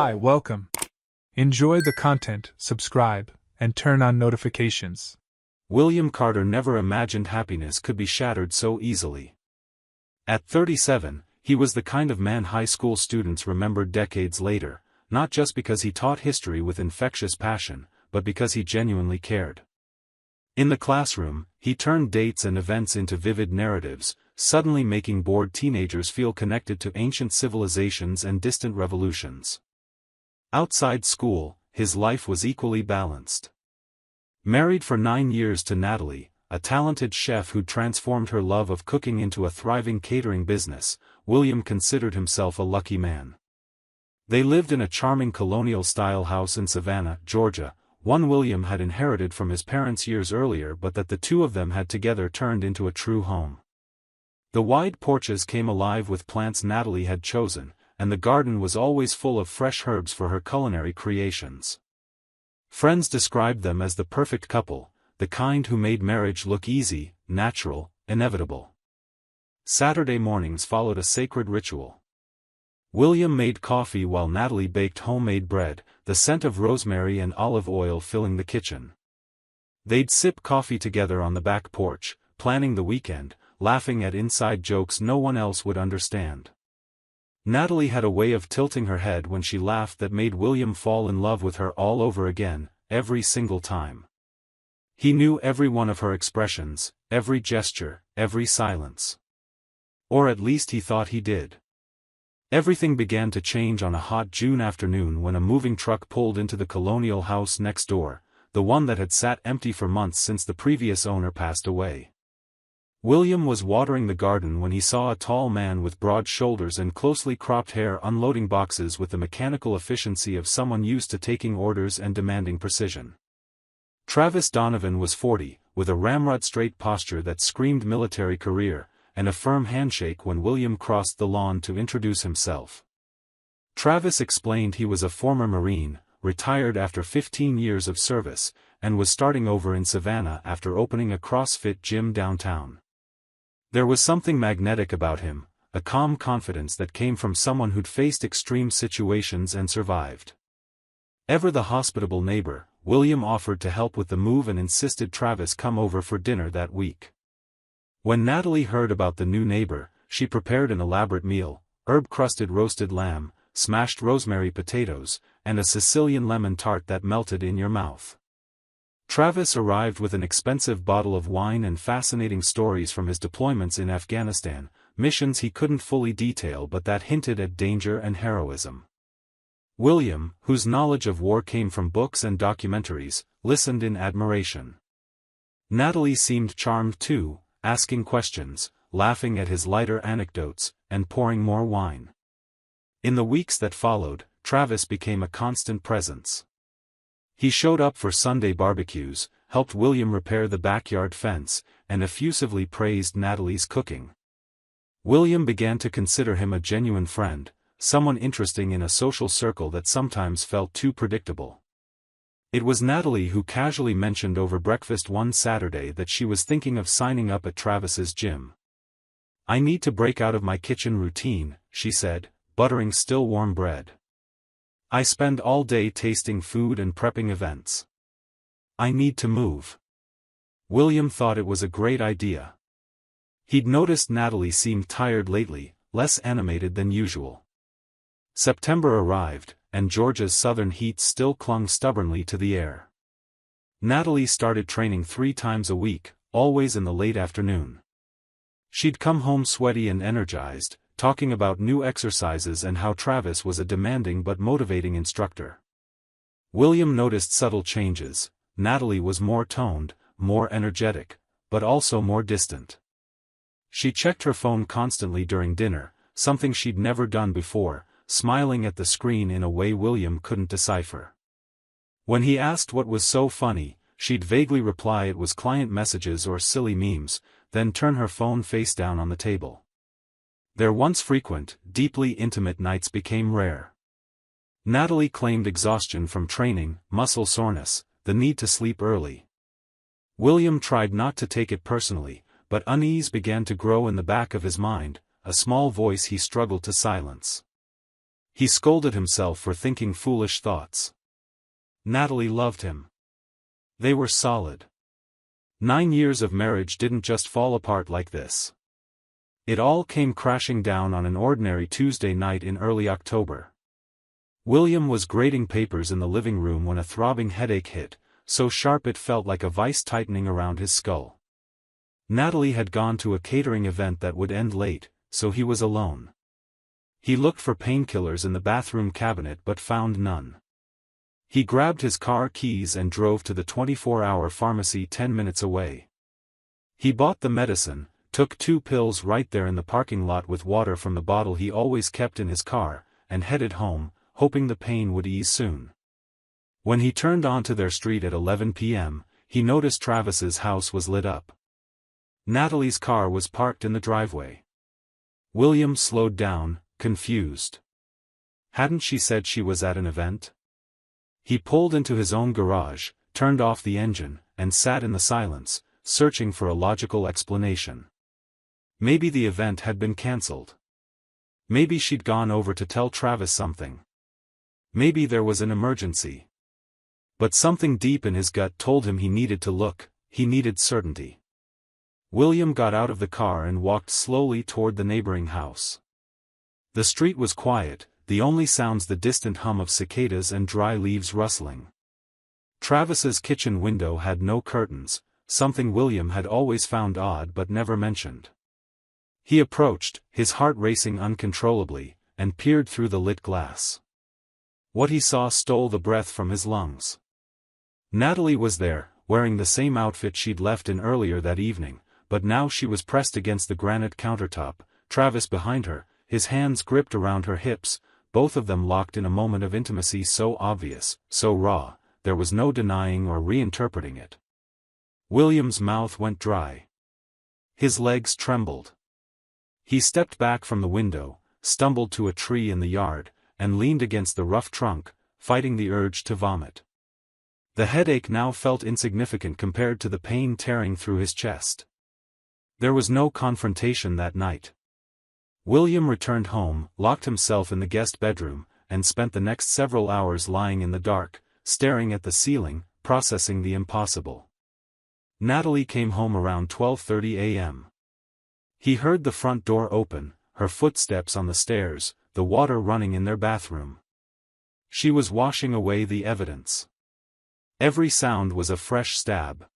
Hi, welcome. Enjoy the content, subscribe, and turn on notifications. William Carter never imagined happiness could be shattered so easily. At 37, he was the kind of man high school students remembered decades later, not just because he taught history with infectious passion, but because he genuinely cared. In the classroom, he turned dates and events into vivid narratives, suddenly making bored teenagers feel connected to ancient civilizations and distant revolutions. Outside school, his life was equally balanced. Married for 9 years to Natalie, a talented chef who'd transformed her love of cooking into a thriving catering business, William considered himself a lucky man. They lived in a charming colonial-style house in Savannah, Georgia, one William had inherited from his parents years earlier but that the two of them had together turned into a true home. The wide porches came alive with plants Natalie had chosen, and the garden was always full of fresh herbs for her culinary creations. Friends described them as the perfect couple, the kind who made marriage look easy, natural, inevitable. Saturday mornings followed a sacred ritual. William made coffee while Natalie baked homemade bread, the scent of rosemary and olive oil filling the kitchen. They'd sip coffee together on the back porch, planning the weekend, laughing at inside jokes no one else would understand. Natalie had a way of tilting her head when she laughed that made William fall in love with her all over again, every single time. He knew every one of her expressions, every gesture, every silence. Or at least he thought he did. Everything began to change on a hot June afternoon when a moving truck pulled into the colonial house next door, the one that had sat empty for months since the previous owner passed away. William was watering the garden when he saw a tall man with broad shoulders and closely cropped hair unloading boxes with the mechanical efficiency of someone used to taking orders and demanding precision. Travis Donovan was 40, with a ramrod-straight posture that screamed military career, and a firm handshake when William crossed the lawn to introduce himself. Travis explained he was a former Marine, retired after 15 years of service, and was starting over in Savannah after opening a CrossFit gym downtown. There was something magnetic about him, a calm confidence that came from someone who'd faced extreme situations and survived. Ever the hospitable neighbor, William offered to help with the move and insisted Travis come over for dinner that week. When Natalie heard about the new neighbor, she prepared an elaborate meal: herb-crusted roasted lamb, smashed rosemary potatoes, and a Sicilian lemon tart that melted in your mouth. Travis arrived with an expensive bottle of wine and fascinating stories from his deployments in Afghanistan, missions he couldn't fully detail but that hinted at danger and heroism. William, whose knowledge of war came from books and documentaries, listened in admiration. Natalie seemed charmed too, asking questions, laughing at his lighter anecdotes, and pouring more wine. In the weeks that followed, Travis became a constant presence. He showed up for Sunday barbecues, helped William repair the backyard fence, and effusively praised Natalie's cooking. William began to consider him a genuine friend, someone interesting in a social circle that sometimes felt too predictable. It was Natalie who casually mentioned over breakfast one Saturday that she was thinking of signing up at Travis's gym. "I need to break out of my kitchen routine," she said, buttering still warm bread. "I spend all day tasting food and prepping events. I need to move." William thought it was a great idea. He'd noticed Natalie seemed tired lately, less animated than usual. September arrived, and Georgia's southern heat still clung stubbornly to the air. Natalie started training 3 times a week, always in the late afternoon. She'd come home sweaty and energized, talking about new exercises and how Travis was a demanding but motivating instructor. William noticed subtle changes. Natalie was more toned, more energetic, but also more distant. She checked her phone constantly during dinner, something she'd never done before, smiling at the screen in a way William couldn't decipher. When he asked what was so funny, she'd vaguely reply it was client messages or silly memes, then turn her phone face down on the table. Their once frequent, deeply intimate nights became rare. Natalie claimed exhaustion from training, muscle soreness, the need to sleep early. William tried not to take it personally, but unease began to grow in the back of his mind, a small voice he struggled to silence. He scolded himself for thinking foolish thoughts. Natalie loved him. They were solid. 9 years of marriage didn't just fall apart like this. It all came crashing down on an ordinary Tuesday night in early October. William was grading papers in the living room when a throbbing headache hit, so sharp it felt like a vice tightening around his skull. Natalie had gone to a catering event that would end late, so he was alone. He looked for painkillers in the bathroom cabinet but found none. He grabbed his car keys and drove to the 24-hour pharmacy 10 minutes away. He bought the medicine, took 2 pills right there in the parking lot with water from the bottle he always kept in his car, and headed home, hoping the pain would ease soon. When he turned onto their street at 11 p.m., he noticed Travis's house was lit up. Natalie's car was parked in the driveway. William slowed down, confused. Hadn't she said she was at an event? He pulled into his own garage, turned off the engine, and sat in the silence, searching for a logical explanation. Maybe the event had been cancelled. Maybe she'd gone over to tell Travis something. Maybe there was an emergency. But something deep in his gut told him he needed to look, he needed certainty. William got out of the car and walked slowly toward the neighboring house. The street was quiet, the only sounds the distant hum of cicadas and dry leaves rustling. Travis's kitchen window had no curtains, something William had always found odd but never mentioned. He approached, his heart racing uncontrollably, and peered through the lit glass. What he saw stole the breath from his lungs. Natalie was there, wearing the same outfit she'd left in earlier that evening, but now she was pressed against the granite countertop, Travis behind her, his hands gripped around her hips, both of them locked in a moment of intimacy so obvious, so raw, there was no denying or reinterpreting it. William's mouth went dry. His legs trembled. He stepped back from the window, stumbled to a tree in the yard, and leaned against the rough trunk, fighting the urge to vomit. The headache now felt insignificant compared to the pain tearing through his chest. There was no confrontation that night. William returned home, locked himself in the guest bedroom, and spent the next several hours lying in the dark, staring at the ceiling, processing the impossible. Natalie came home around 12:30 a.m. He heard the front door open, her footsteps on the stairs, the water running in their bathroom. She was washing away the evidence. Every sound was a fresh stab.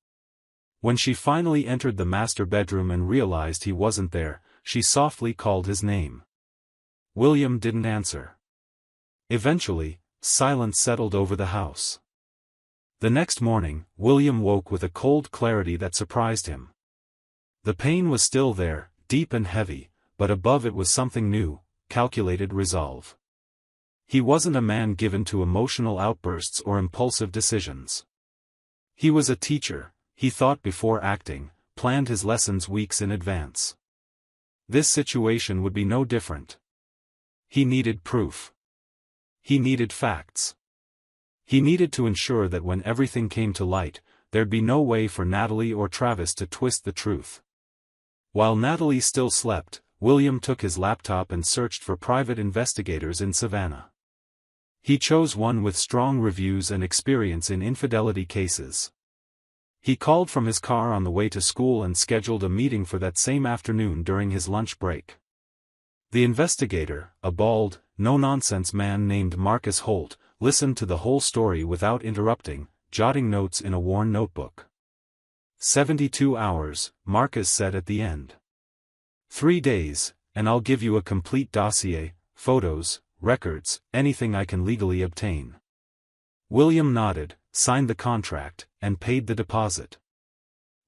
When she finally entered the master bedroom and realized he wasn't there, she softly called his name. William didn't answer. Eventually, silence settled over the house. The next morning, William woke with a cold clarity that surprised him. The pain was still there, deep and heavy, but above it was something new, calculated resolve. He wasn't a man given to emotional outbursts or impulsive decisions. He was a teacher, he thought before acting, planned his lessons weeks in advance. This situation would be no different. He needed proof. He needed facts. He needed to ensure that when everything came to light, there'd be no way for Natalie or Travis to twist the truth. While Natalie still slept, William took his laptop and searched for private investigators in Savannah. He chose one with strong reviews and experience in infidelity cases. He called from his car on the way to school and scheduled a meeting for that same afternoon during his lunch break. The investigator, a bald, no-nonsense man named Marcus Holt, listened to the whole story without interrupting, jotting notes in a worn notebook. 72 hours, Marcus said at the end. 3 days, and I'll give you a complete dossier, photos, records, anything I can legally obtain. William nodded, signed the contract, and paid the deposit.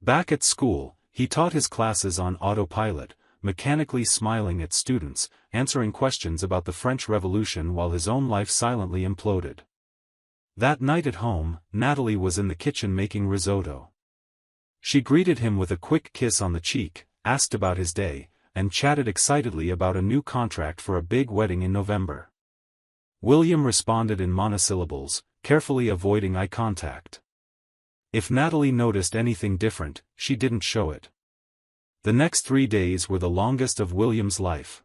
Back at school, he taught his classes on autopilot, mechanically smiling at students, answering questions about the French Revolution while his own life silently imploded. That night at home, Natalie was in the kitchen making risotto. She greeted him with a quick kiss on the cheek, asked about his day, and chatted excitedly about a new contract for a big wedding in November. William responded in monosyllables, carefully avoiding eye contact. If Natalie noticed anything different, she didn't show it. The next 3 days were the longest of William's life.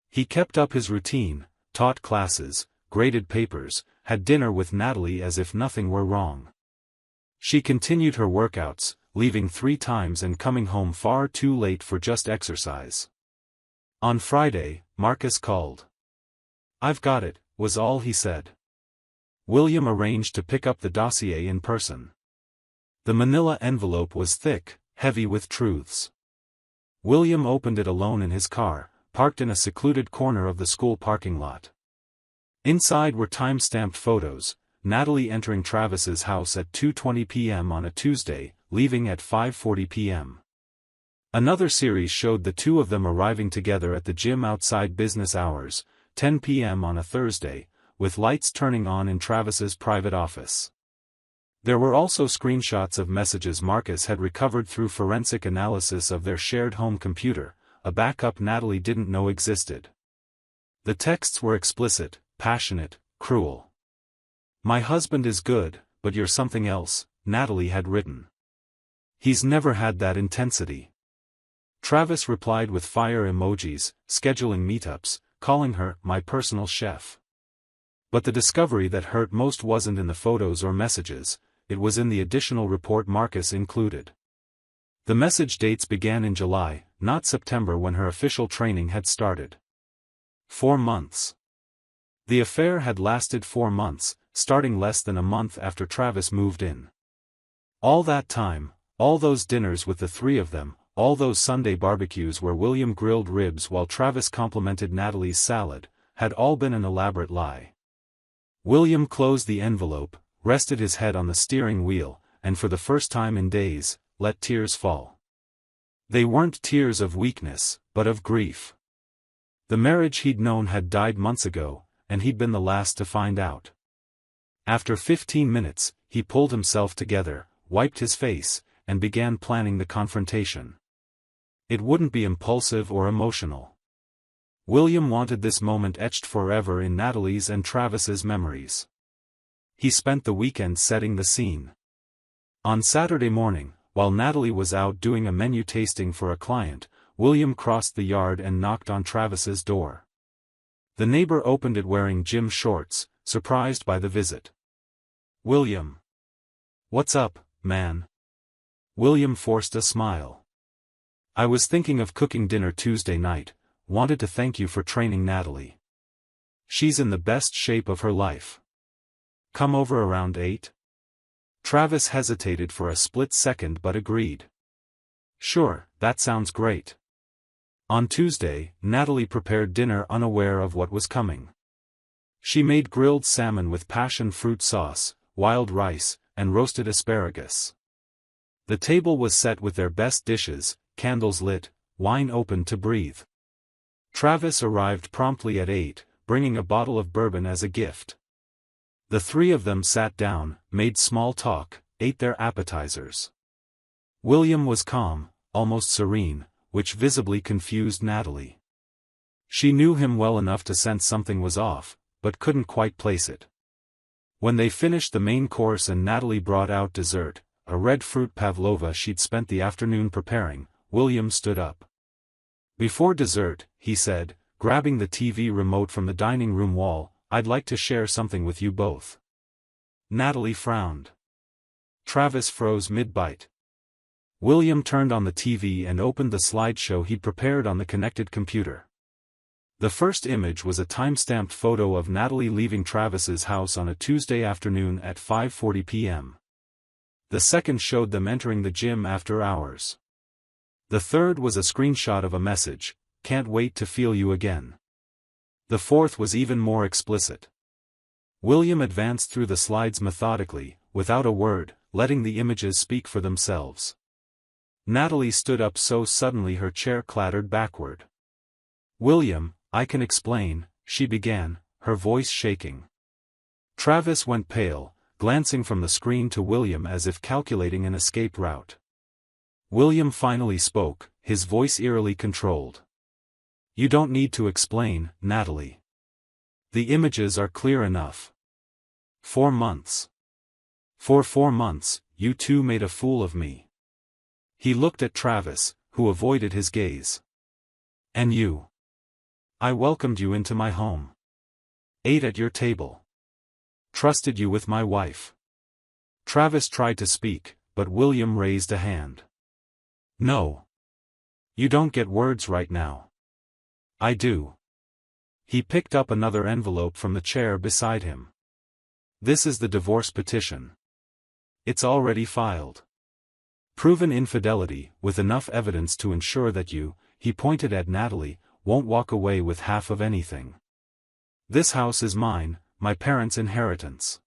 He kept up his routine, taught classes, graded papers, had dinner with Natalie as if nothing were wrong. She continued her workouts, leaving 3 times and coming home far too late for just exercise. On Friday, Marcus called. "I've got it," was all he said. William arranged to pick up the dossier in person. The manila envelope was thick, heavy with truths. William opened it alone in his car, parked in a secluded corner of the school parking lot. Inside were time-stamped photos, Natalie entering Travis's house at 2:20 p.m. on a Tuesday, leaving at 5:40 p.m. Another series showed the two of them arriving together at the gym outside business hours, 10 p.m. on a Thursday, with lights turning on in Travis's private office. There were also screenshots of messages Marcus had recovered through forensic analysis of their shared home computer, a backup Natalie didn't know existed. The texts were explicit, passionate, cruel. "My husband is good, but you're something else," Natalie had written. "He's never had that intensity." Travis replied with fire emojis, scheduling meetups, calling her "my personal chef." But the discovery that hurt most wasn't in the photos or messages, it was in the additional report Marcus included. The message dates began in July, not September when her official training had started. 4 months. The affair had lasted 4 months, starting less than a month after Travis moved in. All that time, all those dinners with the 3 of them, all those Sunday barbecues where William grilled ribs while Travis complimented Natalie's salad, had all been an elaborate lie. William closed the envelope, rested his head on the steering wheel, and for the first time in days, let tears fall. They weren't tears of weakness, but of grief. The marriage he'd known had died months ago, and he'd been the last to find out. After 15 minutes, he pulled himself together, wiped his face, and began planning the confrontation. It wouldn't be impulsive or emotional. William wanted this moment etched forever in Natalie's and Travis's memories. He spent the weekend setting the scene. On Saturday morning, while Natalie was out doing a menu tasting for a client, William crossed the yard and knocked on Travis's door. The neighbor opened it wearing gym shorts, surprised by the visit. "William. What's up, man?" William forced a smile. "I was thinking of cooking dinner Tuesday night, wanted to thank you for training Natalie. She's in the best shape of her life. Come over around 8? Travis hesitated for a split second but agreed. "Sure, that sounds great." On Tuesday, Natalie prepared dinner unaware of what was coming. She made grilled salmon with passion fruit sauce, wild rice, and roasted asparagus. The table was set with their best dishes, candles lit, wine open to breathe. Travis arrived promptly at 8, bringing a bottle of bourbon as a gift. The 3 of them sat down, made small talk, ate their appetizers. William was calm, almost serene, which visibly confused Natalie. She knew him well enough to sense something was off, but couldn't quite place it. When they finished the main course and Natalie brought out dessert, a red fruit pavlova she'd spent the afternoon preparing, William stood up. "Before dessert," he said, grabbing the TV remote from the dining room wall, "I'd like to share something with you both." Natalie frowned. Travis froze mid-bite. William turned on the TV and opened the slideshow he'd prepared on the connected computer. The first image was a time-stamped photo of Natalie leaving Travis's house on a Tuesday afternoon at 5:40 p.m. The second showed them entering the gym after hours. The third was a screenshot of a message, "Can't wait to feel you again." The fourth was even more explicit. William advanced through the slides methodically, without a word, letting the images speak for themselves. Natalie stood up so suddenly her chair clattered backward. "William, I can explain," she began, her voice shaking. Travis went pale, glancing from the screen to William as if calculating an escape route. William finally spoke, his voice eerily controlled. "You don't need to explain, Natalie. The images are clear enough. 4 months. For 4 months, you two made a fool of me." He looked at Travis, who avoided his gaze. "And you. I welcomed you into my home. Ate at your table. Trusted you with my wife. Travis tried to speak, but William raised a hand. No. You don't get words right now. I do. He picked up another envelope from the chair beside him. This is the divorce petition. It's already filed. Proven infidelity, with enough evidence to ensure that you, he pointed at Natalie, won't walk away with half of anything. This house is mine, my parents' inheritance.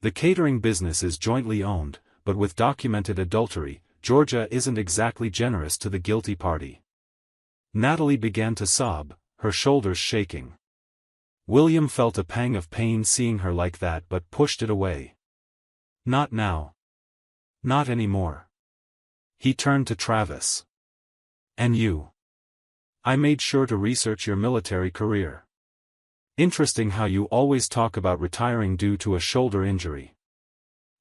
The catering business is jointly owned, but with documented adultery, Georgia isn't exactly generous to the guilty party. Natalie began to sob, her shoulders shaking. William felt a pang of pain seeing her like that but pushed it away. Not now. Not anymore. He turned to Travis. And you? I made sure to research your military career. Interesting how you always talk about retiring due to a shoulder injury.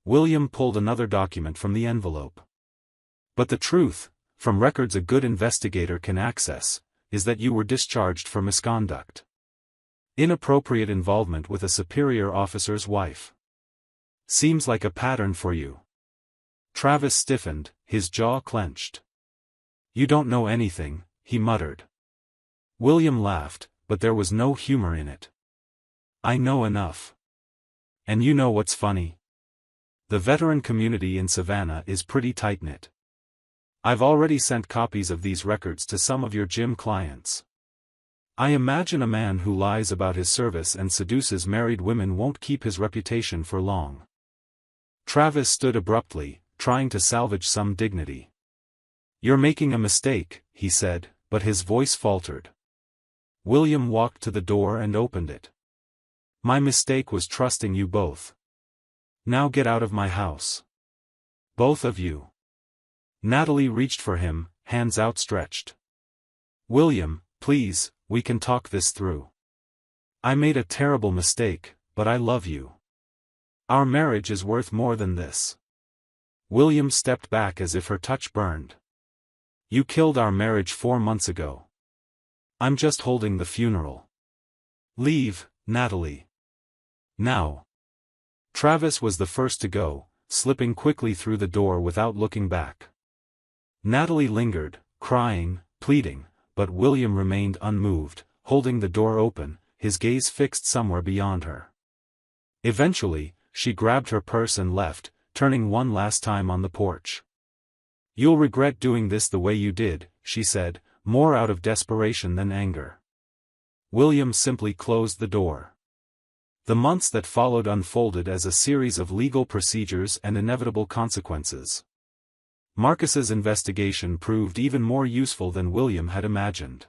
William pulled another document from the envelope. But the truth, from records a good investigator can access, is that you were discharged for misconduct. Inappropriate involvement with a superior officer's wife. Seems like a pattern for you. Travis stiffened, his jaw clenched. You don't know anything, he muttered. William laughed, but there was no humor in it. I know enough. And you know what's funny? The veteran community in Savannah is pretty tight-knit. I've already sent copies of these records to some of your gym clients. I imagine a man who lies about his service and seduces married women won't keep his reputation for long. Travis stood abruptly, trying to salvage some dignity. You're making a mistake, he said, but his voice faltered. William walked to the door and opened it. My mistake was trusting you both. Now get out of my house. Both of you. Natalie reached for him, hands outstretched. William, please, we can talk this through. I made a terrible mistake, but I love you. Our marriage is worth more than this. William stepped back as if her touch burned. You killed our marriage 4 months ago. I'm just holding the funeral. Leave, Natalie. Now. Travis was the first to go, slipping quickly through the door without looking back. Natalie lingered, crying, pleading, but William remained unmoved, holding the door open, his gaze fixed somewhere beyond her. Eventually, she grabbed her purse and left, turning one last time on the porch. You'll regret doing this the way you did, she said, more out of desperation than anger. William simply closed the door. The months that followed unfolded as a series of legal procedures and inevitable consequences. Marcus's investigation proved even more useful than William had imagined.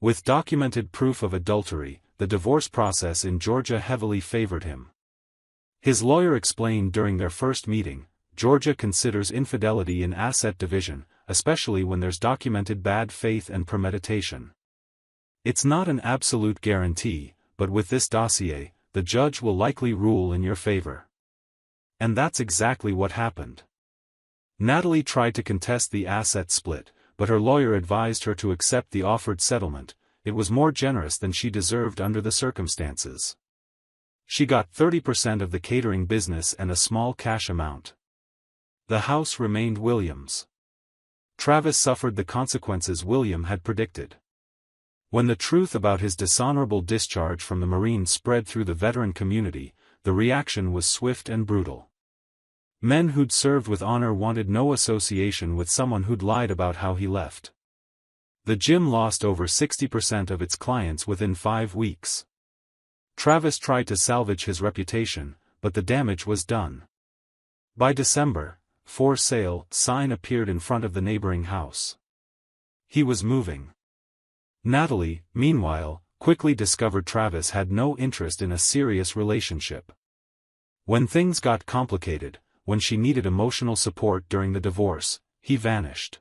With documented proof of adultery, the divorce process in Georgia heavily favored him. His lawyer explained during their first meeting, Georgia considers infidelity in asset division, especially when there's documented bad faith and premeditation. It's not an absolute guarantee, but with this dossier, the judge will likely rule in your favor. And that's exactly what happened. Natalie tried to contest the asset split, but her lawyer advised her to accept the offered settlement. It was more generous than she deserved under the circumstances. She got 30% of the catering business and a small cash amount. The house remained William's. Travis suffered the consequences William had predicted. When the truth about his dishonorable discharge from the Marines spread through the veteran community, the reaction was swift and brutal. Men who'd served with honor wanted no association with someone who'd lied about how he left. The gym lost over 60% of its clients within 5 weeks. Travis tried to salvage his reputation, but the damage was done. By December, "For sale" sign appeared in front of the neighboring house. He was moving. Natalie, meanwhile, quickly discovered Travis had no interest in a serious relationship. When things got complicated, when she needed emotional support during the divorce, he vanished.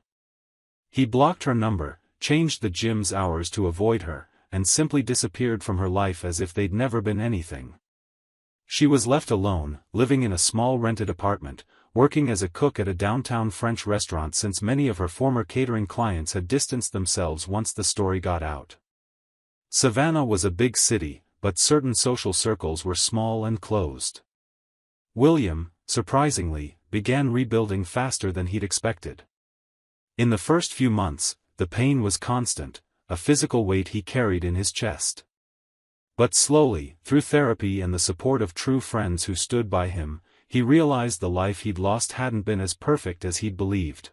He blocked her number, changed the gym's hours to avoid her, and simply disappeared from her life as if they'd never been anything. She was left alone, living in a small rented apartment, working as a cook at a downtown French restaurant since many of her former catering clients had distanced themselves once the story got out. Savannah was a big city, but certain social circles were small and closed. William, surprisingly, began rebuilding faster than he'd expected. In the first few months, the pain was constant, a physical weight he carried in his chest. But slowly, through therapy and the support of true friends who stood by him, he realized the life he'd lost hadn't been as perfect as he'd believed.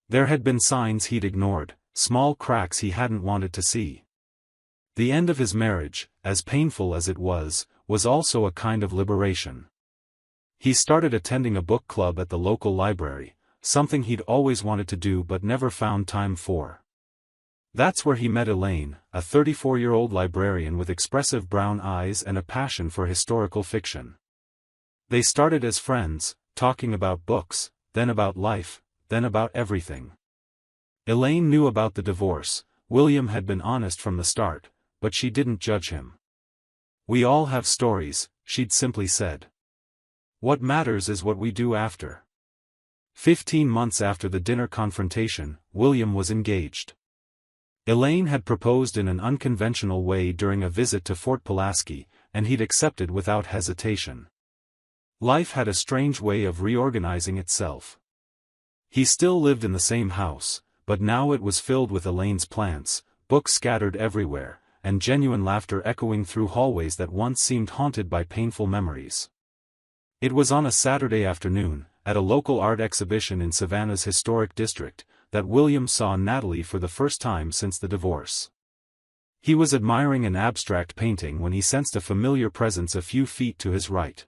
There had been signs he'd ignored, small cracks he hadn't wanted to see. The end of his marriage, as painful as it was also a kind of liberation. He started attending a book club at the local library, something he'd always wanted to do but never found time for. That's where he met Elaine, a 34-year-old librarian with expressive brown eyes and a passion for historical fiction. They started as friends, talking about books, then about life, then about everything. Elaine knew about the divorce. William had been honest from the start, but she didn't judge him. "We all have stories," she'd simply said. "What matters is what we do after." 15 months after the dinner confrontation, William was engaged. Elaine had proposed in an unconventional way during a visit to Fort Pulaski, and he'd accepted without hesitation. Life had a strange way of reorganizing itself. He still lived in the same house, but now it was filled with Elaine's plants, books scattered everywhere, and genuine laughter echoing through hallways that once seemed haunted by painful memories. It was on a Saturday afternoon, at a local art exhibition in Savannah's historic district, that William saw Natalie for the first time since the divorce. He was admiring an abstract painting when he sensed a familiar presence a few feet to his right.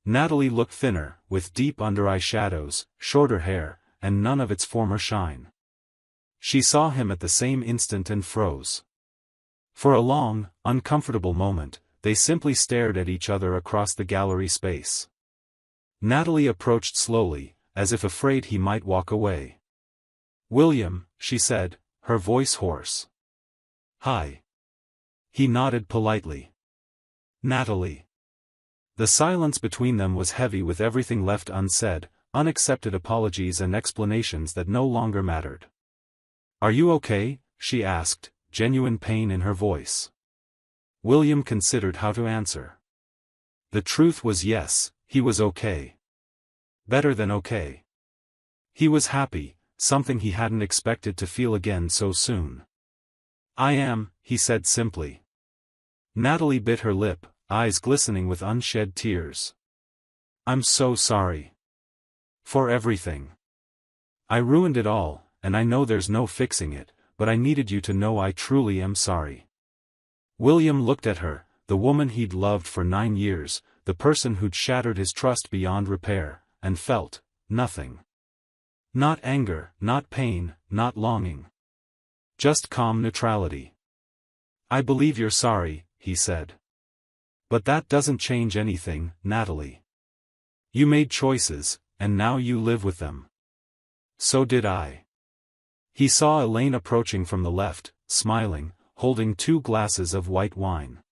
Natalie looked thinner, with deep under-eye shadows, shorter hair, and none of its former shine. She saw him at the same instant and froze. For a long, uncomfortable moment, they simply stared at each other across the gallery space. Natalie approached slowly, as if afraid he might walk away. "William," she said, her voice hoarse. "Hi." He nodded politely. "Natalie." The silence between them was heavy with everything left unsaid, unaccepted apologies and explanations that no longer mattered. "Are you okay?" she asked, genuine pain in her voice. William considered how to answer. The truth was yes, he was okay. Better than okay. He was happy, something he hadn't expected to feel again so soon. "I am," he said simply. Natalie bit her lip, eyes glistening with unshed tears. "I'm so sorry. For everything. I ruined it all, and I know there's no fixing it, but I needed you to know I truly am sorry." William looked at her, the woman he'd loved for 9 years, the person who'd shattered his trust beyond repair, and felt nothing. Not anger, not pain, not longing. Just calm neutrality. "I believe you're sorry," he said. "But that doesn't change anything, Natalie. You made choices, and now you live with them. So did I." He saw Elaine approaching from the left, smiling, holding 2 glasses of white wine.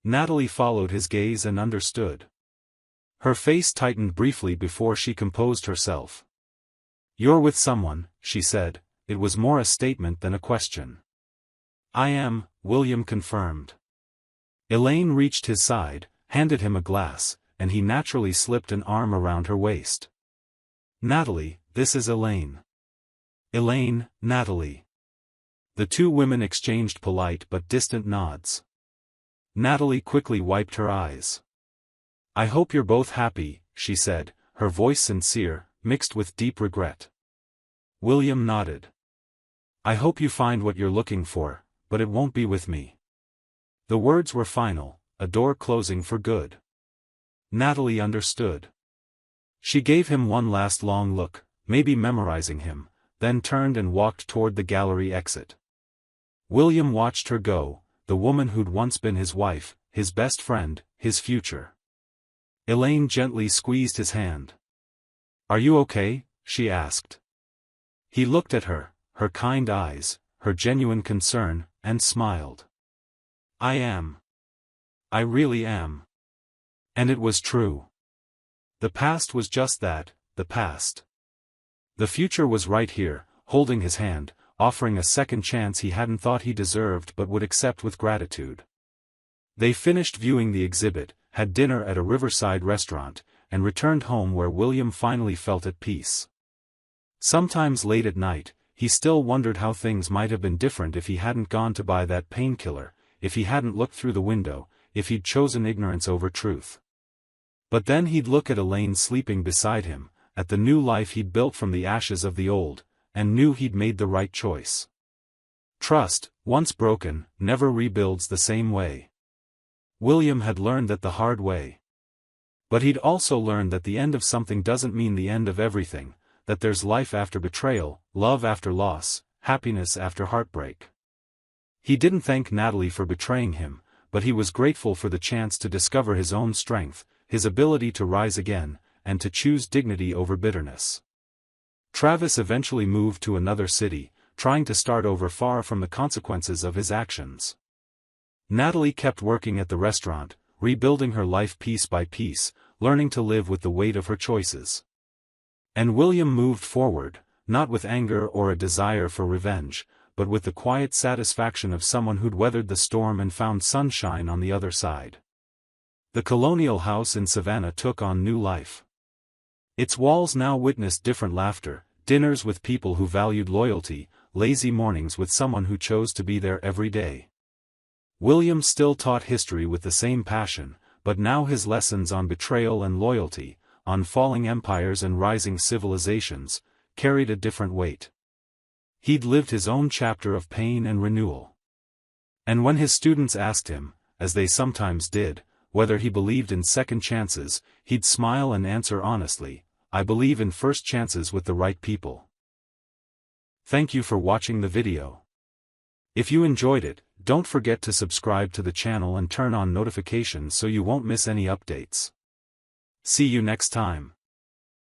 Natalie followed his gaze and understood. Her face tightened briefly before she composed herself. "You're with someone," she said. It was more a statement than a question. "I am," William confirmed. Elaine reached his side, handed him a glass, and he naturally slipped an arm around her waist. "Natalie, this is Elaine." "Elaine, Natalie." The 2 women exchanged polite but distant nods. Natalie quickly wiped her eyes. "I hope you're both happy," she said, her voice sincere, mixed with deep regret. William nodded. "I hope you find what you're looking for, but it won't be with me." The words were final, a door closing for good. Natalie understood. She gave him one last long look, maybe memorizing him, then turned and walked toward the gallery exit. William watched her go, the woman who'd once been his wife, his best friend, his future. Elaine gently squeezed his hand. "Are you okay?" she asked. He looked at her, her kind eyes, her genuine concern, and smiled. "I am. I really am." And it was true. The past was just that, the past. The future was right here, holding his hand, offering a second chance he hadn't thought he deserved but would accept with gratitude. They finished viewing the exhibit, had dinner at a riverside restaurant, and returned home where William finally felt at peace. Sometimes late at night, he still wondered how things might have been different if he hadn't gone to buy that painkiller, if he hadn't looked through the window, if he'd chosen ignorance over truth. But then he'd look at Elaine sleeping beside him, at the new life he'd built from the ashes of the old, and knew he'd made the right choice. Trust, once broken, never rebuilds the same way. William had learned that the hard way. But he'd also learned that the end of something doesn't mean the end of everything, that there's life after betrayal, love after loss, happiness after heartbreak. He didn't thank Natalie for betraying him, but he was grateful for the chance to discover his own strength, his ability to rise again, and to choose dignity over bitterness. Travis eventually moved to another city, trying to start over far from the consequences of his actions. Natalie kept working at the restaurant, rebuilding her life piece by piece, learning to live with the weight of her choices. And William moved forward, not with anger or a desire for revenge, but with the quiet satisfaction of someone who'd weathered the storm and found sunshine on the other side. The colonial house in Savannah took on new life. Its walls now witnessed different laughter, dinners with people who valued loyalty, lazy mornings with someone who chose to be there every day. William still taught history with the same passion, but now his lessons on betrayal and loyalty, on falling empires and rising civilizations, carried a different weight. He'd lived his own chapter of pain and renewal. And when his students asked him, as they sometimes did, whether he believed in second chances, he'd smile and answer honestly, "I believe in first chances with the right people." Thank you for watching the video. If you enjoyed it, don't forget to subscribe to the channel and turn on notifications so you won't miss any updates. See you next time.